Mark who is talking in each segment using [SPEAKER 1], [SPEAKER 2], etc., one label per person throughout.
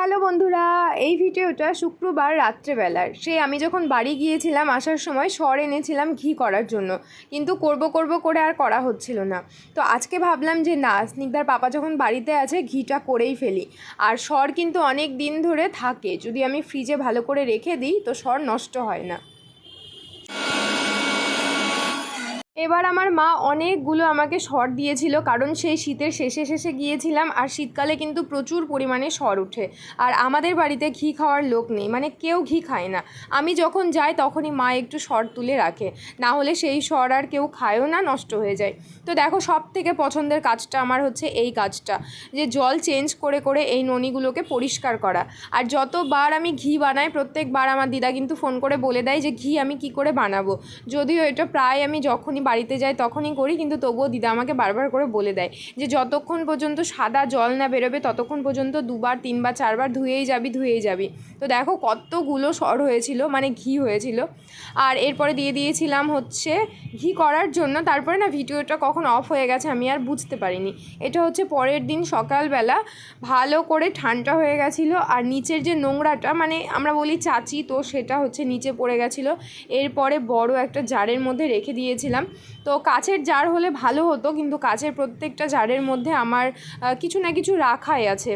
[SPEAKER 1] Hello বন্ধুরা, এই ভিডিওটা শুক্রবার রাত্রেবেলার। আমি যখন বাড়ি গিয়েছিলাম আসার সময় সর এনেছিলাম ঘি করার জন্য, কিন্তু করব করে আর করা হচ্ছিল না। তো আজকে ভাবলাম যে না, স্নিগ্ধার পাপা যখন বাড়িতে আছে ঘিটা করেই ফেলি। আর সর কিন্তু অনেক দিন ধরে থাকে, যদি আমি ফ্রিজে ভালো করে রেখে দিই তো সর নষ্ট হয় না। এবার আমার মা অনেকগুলো আমাকে সর দিয়েছিল, কারণ সেই শীতের শেষে গিয়েছিলাম, আর শীতকালে কিন্তু প্রচুর পরিমাণে সর ওঠে। আর আমাদের বাড়িতে ঘি খাওয়ার লোক নেই, মানে কেউ ঘি খায় না। আমি যখন যাই তখনই মা একটু সর তুলে রাখে, না হলে সেই সর আর কেউ খায়ও না, নষ্ট হয়ে যায়। তো দেখো, সব থেকে পছন্দের কাজটা আমার হচ্ছে এই কাজটা, যে জল চেঞ্জ করে এই ননিগুলোকে পরিষ্কার করা। আর যতবার আমি ঘি বানাই প্রত্যেকবার আমার দিদা কিন্তু ফোন করে বলে দেয় যে ঘি আমি কি করে বানাবো। যদিও এটা প্রায় আমি যখনই বাড়িতে যাই তখনই করি, কিন্তু তবুও দিদা আমাকে বারবার করে বলে দেয় যে যতক্ষণ পর্যন্ত সাদা জল না বেরোবে ততক্ষণ পর্যন্ত 2বার 3বার 4বার ধুয়েই যাবি। তো দেখো কতগুলো সর হয়েছিল, মানে ঘি হয়েছিল। আর এরপরে দিয়ে দিয়েছিলাম হচ্ছে ঘি করার জন্য। তারপরে না ভিডিওটা কখন অফ হয়ে গেছে আমি আর বুঝতে পারিনি। এটা হচ্ছে পরের দিন সকালবেলা, ভালো করে ঠান্ডা হয়ে গেছিলো। আর নিচের যে নোংরাটা, মানে আমরা বলি চাচি, তো সেটা হচ্ছে নিচে পড়ে গেছিলো। এরপরে বড় একটা জারের মধ্যে রেখে দিয়েছিলাম। তো কাচের জার হলে ভালো হতো, কিন্তু কাচের প্রত্যেকটা জারের মধ্যে আমার কিছু না কিছু রাখাই আছে।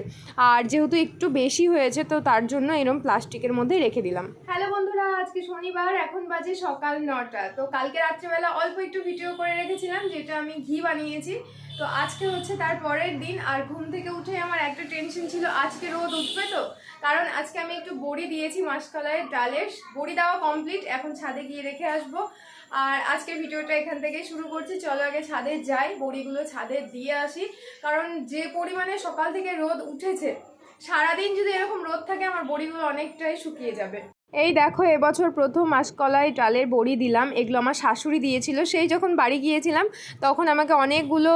[SPEAKER 1] আর যেহেতু একটু বেশি হয়েছে তো তার জন্য এরকম প্লাস্টিকের মধ্যে রেখে দিলাম। হ্যালো বন্ধুরা, আজকে শনিবার, এখন বাজে সকাল 9টা। তো কালকে রাত্রেবেলা অল্প একটু ভিডিও করে রেখেছিলাম, যেটা আমি ঘি বানিয়েছি। তো আজকে হচ্ছে তার পরের দিন। আর ঘুম থেকে উঠে আমার একটা টেনশন ছিল, আজকে রোদ উঠবে তো। কারণ আজকে আমি একটু বড়ি দিয়েছি মাসকলাইয়ের ডালের, বড়ি দেওয়া কমপ্লিট, এখন ছাদে গিয়ে রেখে আসবো। আর আজকের ভিডিওটা এখান থেকে শুরু করছি। চলো আগে ছাদে যাই, বড়িগুলো ছাদে দিয়ে আসি। কারণ যে পরিমাণে সকাল থেকে রোদ উঠেছে, সারাদিন যদি এরকম রোদ থাকে আমার বড়িগুলো অনেকটাই শুকিয়ে যাবে। এই দেখো, এবছর প্রথম মাসকলাই ডালের বড়ি দিলাম। এগুলো আমার শাশুড়ি দিয়েছিল, সেই যখন বাড়ি গিয়েছিলাম তখন আমাকে অনেকগুলো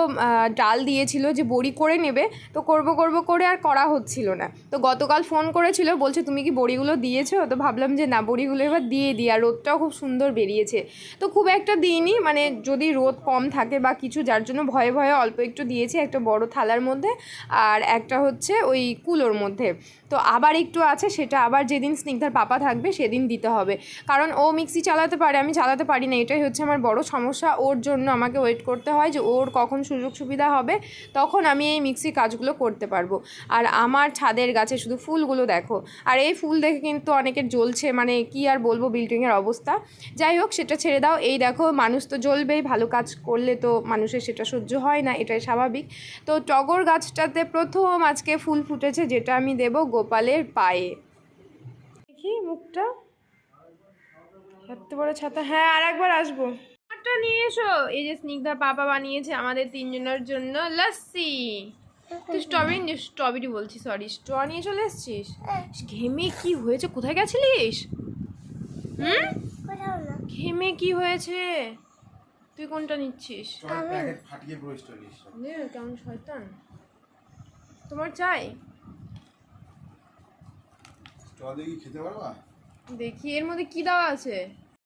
[SPEAKER 1] ডাল দিয়েছিল যে বড়ি করে নেবে। তো করব করে আর করা হচ্ছিল না। তো গতকাল ফোন করেছিল, বলছে তুমি কি বড়িগুলো দিয়েছো? তো ভাবলাম যে না, বড়িগুলো এবার দিয়ে দিই। আর রোদটাও খুব সুন্দর বেরিয়েছে। তো খুব একটা দিইনি, মানে যদি রোদ কম থাকে বা কিছু, যার জন্য ভয়ে অল্প একটু দিয়েছি, একটা বড় থালার মধ্যে আর একটা হচ্ছে ওই কুলোর মধ্যে। তো আবার একটু আছে, সেটা আবার যেদিন স্নিগ্ধার পাপা থাকবে সেদিন দিতে হবে। কারণ ও মিক্সি চালাতে পারে, আমি চালাতে পারি না, এটাই হচ্ছে আমার বড় সমস্যা। ওর জন্য আমাকে ওয়েট করতে হয় যে ওর কখন সুযোগ সুবিধা হবে, তখন আমি এই মিক্সি কাজগুলো করতে পারবো। আর আমার ছাদের গাছে শুধু ফুলগুলো দেখো, আর এই ফুল দেখে কিন্তু অনেকের জ্বলছে, মানে কি আর বলবো বিল্ডিংয়ের অবস্থা। যাই হোক, সেটা ছেড়ে দাও। এই দেখো, মানুষ তো জ্বলবেই, ভালো কাজ করলে তো মানুষের সেটা সহ্য হয় না, এটাই স্বাভাবিক। তো টগর গাছটাতে প্রথম আজকে ফুল ফুটেছে, যেটা আমি দেব গোপালের পায়ে। দেখি মুখটা, এত বড় ছাতা। হ্যাঁ, আর একবার আসবো। ছাতা নিয়ে এসো। এই যে স্নিগ্ধার পাপা বানিয়েছে আমাদের তিনজনের জন্য লস্যি। তুই স্ট্রবেরি বলছি, সরি, স্ট্র নিয়ে চলে এসছিস? ঘেমে কি হয়েছে? কোথায় গেছিলিস? ঘেমে কি হয়েছে? তুই কোনটা নিচ্ছিস? কেমন শয়তান। তোমার চাই?
[SPEAKER 2] খেতে পারবা?
[SPEAKER 1] দেখি এর মধ্যে কি দেওয়া আছে।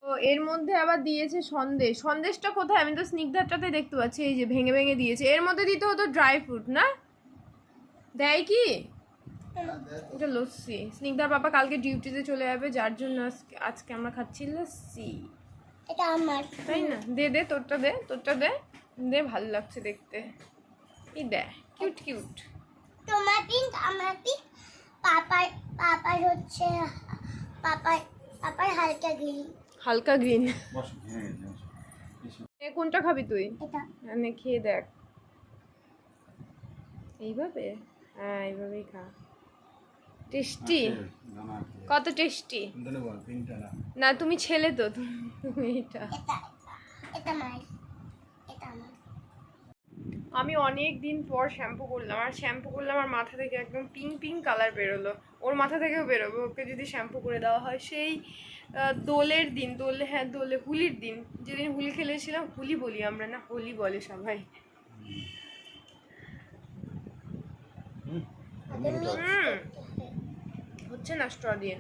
[SPEAKER 1] ও, এর মধ্যে আবার দিয়েছে সন্দেশ। সন্দেশটা কোথায়? আমি তো স্নিগ্ধারটাতে দেখতে পাচ্ছি, এই যে ভেঙে দিয়েছে। এর মধ্যে দিতে হতো ড্রাই ফ্রুট, না? দেয় কি? এটা লস্যি। স্নিগ্ধার বাবা কালকে ডিউটিতে চলে যাবে, যার জন্য আজকে আমরা খাচ্ছি লস্যি।
[SPEAKER 3] এটা আমার,
[SPEAKER 1] তাই না? দে তোরটা দে, ভালো লাগছে দেখতে। এই দে, কিউট।
[SPEAKER 3] তোমার পিঙ্ক, আমার পিঙ্ক, পাপার হচ্ছে পাপার হালকা গ্রিন।
[SPEAKER 1] কোনটা খাবি তুই?
[SPEAKER 3] এটা
[SPEAKER 1] নে, খেয়ে দেখ। এইভাবে? হ্যাঁ, এইভাবেই খা। টেস্টি, কত টেস্টি। না, তুমি ছেলে তো, তুমি এটা।
[SPEAKER 3] এটা আমার।
[SPEAKER 1] আমি অনেক দিন পর শ্যাম্পু করলাম, আর শ্যাম্পু করলে আমার মাথা থেকে একদম পিঙ্ক কালার বেরোলো। ওর মাথা থেকেও বেরোবে, ওকে যদি শ্যাম্পু করে দেওয়া হয়। সেই দোলের দিন, দোলে হোলির দিন, যেদিন হোলি খেলেছিলাম। হোলি বলি আমরা, না হোলি বলে সবাই। হচ্ছে না স্ট্র দিয়ে।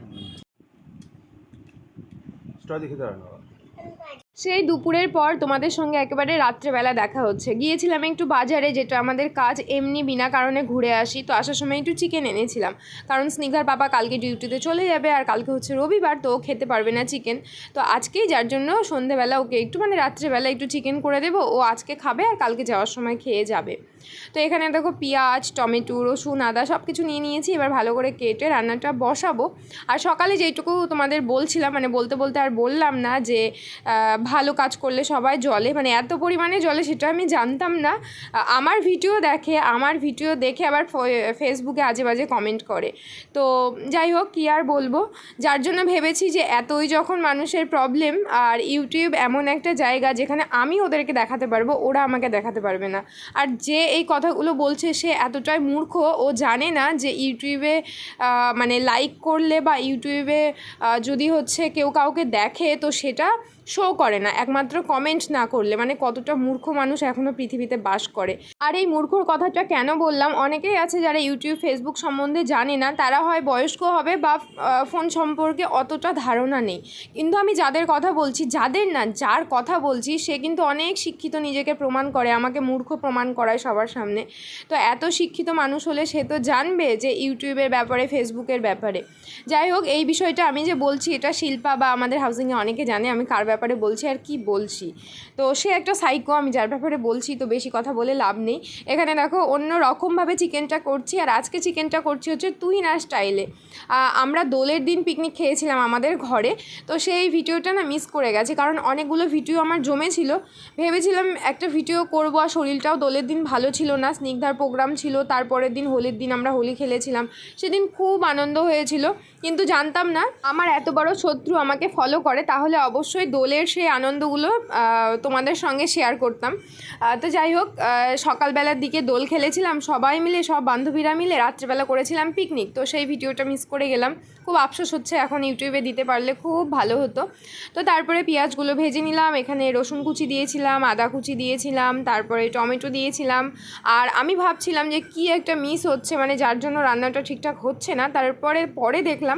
[SPEAKER 2] খেতে পারো না।
[SPEAKER 1] সেই দুপুরের পর তোমাদের সঙ্গে একেবারে রাত্রেবেলা দেখা হচ্ছে। গিয়েছিলাম একটু বাজারে, যেটা আমাদের কাজ, এমনি বিনা কারণে ঘুরে আসি। তো আসার সময় একটু চিকেন এনেছিলাম, কারণ স্নিগ্ধার পাপা কালকে ডিউটিতে চলে যাবে আর কালকে হচ্ছে রবিবার, তো ও খেতে পারবে না চিকেন। তো আজকেই যার জন্য সন্ধেবেলা ওকে একটু মানে রাত্রেবেলা একটু চিকেন করে দেবো, ও আজকে খাবে আর কালকে যাওয়ার সময় খেয়ে যাবে। তো এখানে দেখো পেঁয়াজ, টমেটো, রসুন, আদা সব কিছু নিয়ে নিয়েছি। এবার ভালো করে কেটে রান্নাটা বসাবো। আর সকালে যেইটুকু তোমাদের বলছিলাম, মানে বলতে বলতে আর বললাম না, যে ভালো কাজ করলে সবাই জলে, মানে এত পরিমাণে জলে সেটা আমি জানতাম না। আমার ভিডিও দেখে আবার ফেসবুকে আজে বাজে কমেন্ট করে। তো যাই হোক, কী আর বলবো, যার জন্য ভেবেছি যে এতই যখন মানুষের প্রবলেম, আর ইউটিউব এমন একটা জায়গা যেখানে আমি ওদেরকে দেখাতে পারবো, ওরা আমাকে দেখাতে পারবে না। আর যে এই কথাগুলো বলছে সে এতটাই মূর্খ, ও জানে না যে ইউটিউবে মানে লাইক করলে বা ইউটিউবে যদি হচ্ছে কেউ কাউকে দেখে তো সেটা শো করে না, একমাত্র কমেন্ট না করলে। মানে কতটা মূর্খ মানুষ এখনও পৃথিবীতে বাস করে। আর এই মূর্খর কথাটা কেন বললাম, অনেকেই আছে যারা ইউটিউব ফেসবুক সম্বন্ধে জানে না, তারা হয় বয়স্ক হবে বা ফোন সম্পর্কে অতটা ধারণা নেই। কিন্তু আমি যাদের কথা বলছি, যার কথা বলছি সে কিন্তু অনেক শিক্ষিত, নিজেকে প্রমাণ করে, আমাকে মূর্খ প্রমাণ করায় সবার সামনে। তো এত শিক্ষিত মানুষ হলে সে তো জানবে যে ইউটিউবের ব্যাপারে, ফেসবুকের ব্যাপারে। যাই হোক, এই বিষয়টা আমি যে বলছি এটা শিল্পা বা আমাদের হাউজিংয়ে অনেকে জানে আমি কার ব্যাপারে বলছি আর কি বলছি। তো সে একটা সাইকো, আমি যার ব্যাপারে বলছি, তো বেশি কথা বলে লাভ নেই। এখানে দেখো অন্য রকমভাবে চিকেনটা করছি, আর আজকে চিকেনটা করছি হচ্ছে তুহিনার স্টাইলে। আমরা দোলের দিন পিকনিক খেয়েছিলাম আমাদের ঘরে, তো সেই ভিডিওটা না মিস করে গেছে, কারণ অনেকগুলো ভিডিও আমার জমেছিল। ভেবেছিলাম একটা ভিডিও করবো, আর শরীরটাও দোলের দিন ভালো ছিল না, স্নিগ্ধার প্রোগ্রাম ছিল, তারপরের দিন হোলির দিন আমরা হোলি খেলেছিলাম, সেদিন খুব আনন্দ হয়েছিল। কিন্তু জানতাম না আমার এত বড় শত্রু আমাকে ফলো করে, তাহলে অবশ্যই দোলের সেই আনন্দগুলো তোমাদের সঙ্গে শেয়ার করতাম। তো যাই হোক, সকালবেলার দিকে দোল খেলেছিলাম সবাই মিলে, সব বান্ধবীরা মিলে, রাত্রেবেলা করেছিলাম পিকনিক, তো সেই ভিডিওটা মিস করে গেলাম। খুব আফসোস হচ্ছে, এখন ইউটিউবে দিতে পারলে খুব ভালো হতো। তো তারপরে পেঁয়াজগুলো ভেজে নিলাম, এখানে রসুন কুচি দিয়েছিলাম, আদা কুচি দিয়েছিলাম, তারপরে টমেটো দিয়েছিলাম। আর আমি ভাবছিলাম যে কি একটা মিস হচ্ছে, মানে যার জন্য রান্নাটা ঠিকঠাক হচ্ছে না। পরে দেখলাম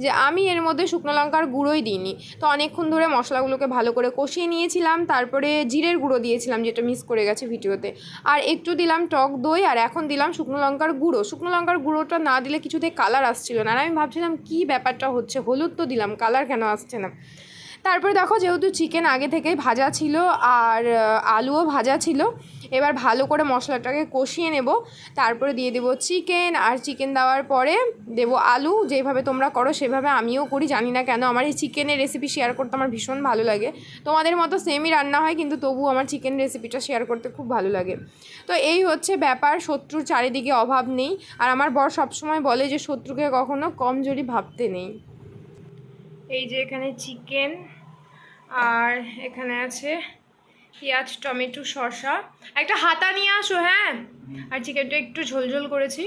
[SPEAKER 1] যে আমি এর মধ্যে শুকনো লঙ্কার গুঁড়োই দিইনি। তো অনেকক্ষণ ধরে মশলাগুলোকে ভালো করে কষিয়ে নিয়েছিলাম, তারপরে জিরের গুঁড়ো দিয়েছিলাম, যেটা মিস করে গেছে ভিডিওতে, আর একটু দিলাম টক দই, আর এখন দিলাম শুকনো লঙ্কার গুঁড়ো। শুকনো লঙ্কার গুঁড়োটা না দিলে কিছুতেই কালার আসছিল না, আর আমি ভাবছিলাম কি ব্যাপারটা হচ্ছে, হলুদ তো দিলাম, কালার কেন আসছে না। তারপরে দেখো, যেহেতু চিকেন আগে থেকেই ভাজা ছিল আর আলুও ভাজা ছিল, এবার ভালো করে মশলাটাকে কষিয়ে নেব, তারপরে দিয়ে দেবো চিকেন, আর চিকেন দেওয়ার পরে দেবো আলু। যেভাবে তোমরা করো সেভাবে আমিও করি, জানি না কেন আমার এই চিকেনের রেসিপি শেয়ার করতে আমার ভীষণ ভালো লাগে। তোমাদের মতো সেমই রান্না হয়, কিন্তু তবুও আমার চিকেন রেসিপিটা শেয়ার করতে খুব ভালো লাগে। তো এই হচ্ছে ব্যাপার, শত্রুর চারিদিকে অভাব নেই, আর আমার বর সবসময় বলে যে শত্রুকে কখনো কমজোরি ভাবতে নেই। এই যে এখানে চিকেন, আর এখানে আছে পেঁয়াজ, টমেটো, শসা। একটা হাতা নিয়ে আসো, হ্যাঁ। আর চিকেনটা একটু ঝোলঝোল করেছি।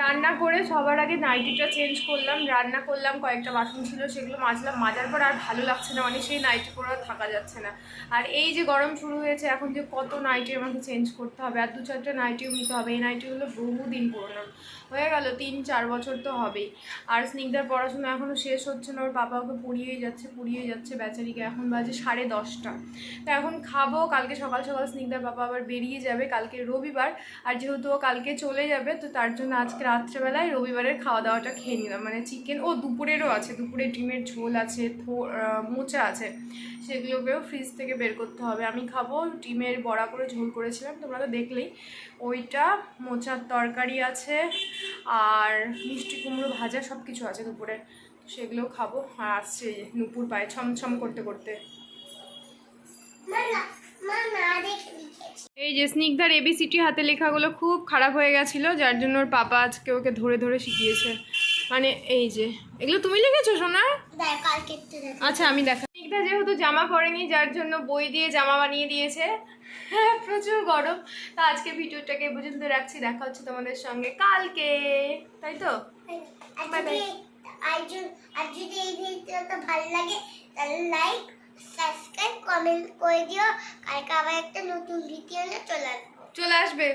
[SPEAKER 1] রান্না করে সবার আগে নাইটিটা চেঞ্জ করলাম, রান্না করলাম, কয়েকটা বাসন ছিল সেগুলো মাজলাম, মাজার পর আর ভালো লাগছে না, মানে সেই নাইটি পরে আর থাকা যাচ্ছে না। আর এই যে গরম শুরু হয়েছে, এখন যে কত নাইটি আমাকে চেঞ্জ করতে হবে, আর 2-4টা নাইটিও নিতে হবে। এই নাইটিগুলো বহুদিন পুরোনো, হয়ে গেল 3-4 বছর তো হবেই। আর স্নিগ্ধার পড়াশোনা এখনও শেষ হচ্ছে না, ওর বাবা ওকে পড়িয়েই যাচ্ছে বেচারিকে। এখন বাজে 10:30। তো এখন খাবো, কালকে সকাল সকাল স্নিগ্ধার বাবা আবার বেরিয়ে যাবে, কালকে রবিবার, আর যেহেতু ও কালকে চলে যাবে, তো তার জন্য আজকে রাত্রেবেলায় রবিবারের খাওয়া দাওয়াটা খেয়ে নিলাম, মানে চিকেন। ও দুপুরেরও আছে, দুপুরে ডিমের ঝোল আছে, মোচা আছে, সেগুলোকেও ফ্রিজ থেকে বের করতে হবে। আমি খাবো ডিমের বড়া করে ঝোল করেছিলাম, তোমরা তো দেখলেই, ওইটা, মোচার তরকারি আছে, আর মিষ্টি কুমড়ো ভাজা, সব কিছু আছে দুপুরে, সেগুলোও খাবো। আর আসছে নুপুর পায়ে ছমছম করতে করতে। এই যে স্নিগ্ধার এবিসিটি হাতে লেখাগুলো খুব খারাপ হয়ে গেছিলো, যার জন্য ওর পাপা আজকে ওকে ধরে ধরে শিখিয়েছে। মানে এই যে এগুলো তুমি লিখেছো সোনা? আচ্ছা আমি দেখা। স্নিগ্ধা যেহেতু জামা পরেনি, যার জন্য বই দিয়ে জামা বানিয়ে দিয়েছে। হ্যাঁ, প্রচুর গরম। তো আজকে ভিডিওটাকে এই পর্যন্ত রাখছি, দেখা হচ্ছে তোমাদের সঙ্গে কালকে, তাই তো?
[SPEAKER 3] আর যদি এই ভিডিওটা ভালো লাগে তাহলে লাইক, সাবস্ক্রাইব, কমেন্ট করে দিও। কালকে আবার একটা নতুন ভিডিও নিয়ে চলে আসবে।